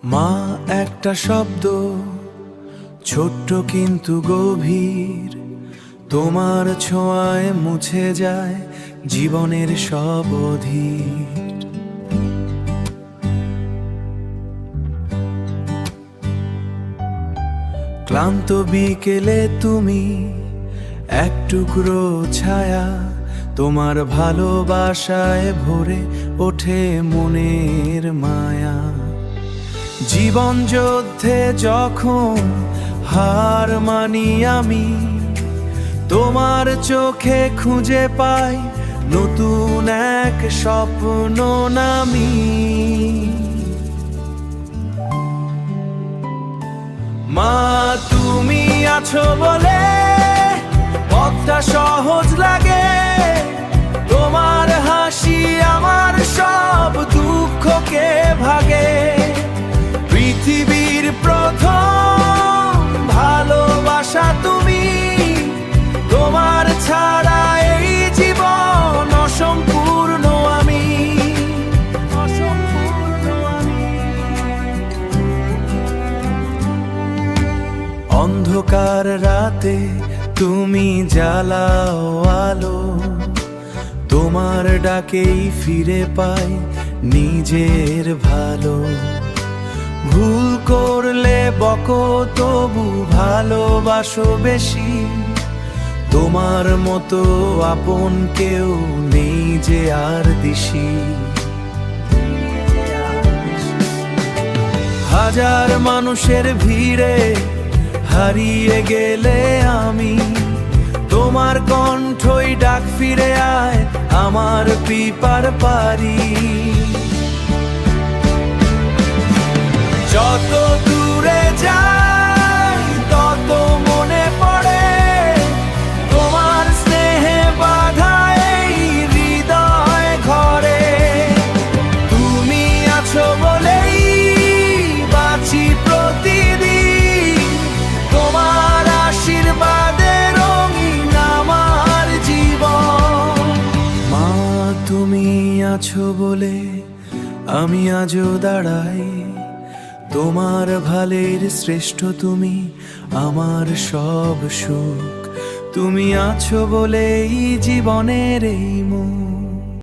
মা একটা শব্দ, ছোট্ট কিন্তু গভীর। তোমার ছোঁয়ায় মুছে যায় জীবনের সব অধীর। ক্লান্ত বিকেলে তুমি এক টুকরো ছায়া, তোমার ভালোবাসায় ভরে ওঠে মনের মায়া। জীবন যুদ্ধে যখন হার মানি আমি, তোমার চোখে খুঁজে পাই নতুন এক স্বপ্ন নামি। মা তুমি আছো বলে পথটা সহজ লাগে, তোমার হাসি আমার সব দুঃখকে ভাগে। পৃথিবীর প্রথম ভালোবাসা তুমি, তোমার ছাড়া এই জীবন অসম্পূর্ণ আমি, অসম্পূর্ণ আমি। অন্ধকার রাতে তুমি জ্বালাও আলো, তোমার ডাকেই ফিরে পাই নিজের ভালো। ভুল করলে বকো তবু ভালোবাসো বেশি, তোমার মতো আপন কেউ নেই যে আর দিশি। হাজার মানুষের ভিড়ে হারিয়ে গেলে আমি, তোমার কণ্ঠই ডাক ফিরে আয় আমার পিপার পারি। যত দূরে যাই তত মনে পড়ে তোমার স্নেহে বাঁধা এই হৃদয় ঘরে। তুমি আছো বলেই বাঁচি প্রতিদিন, তোমার আশীর্বাদে রঙিন আমার জীবন। মা তুমি আছো বলে আমি আজও দাঁড়াই, তোমার ভালের শ্রেষ্ঠ তুমি আমার সব সুখ। তুমি আছো বলেই জীবনের এই মুখ।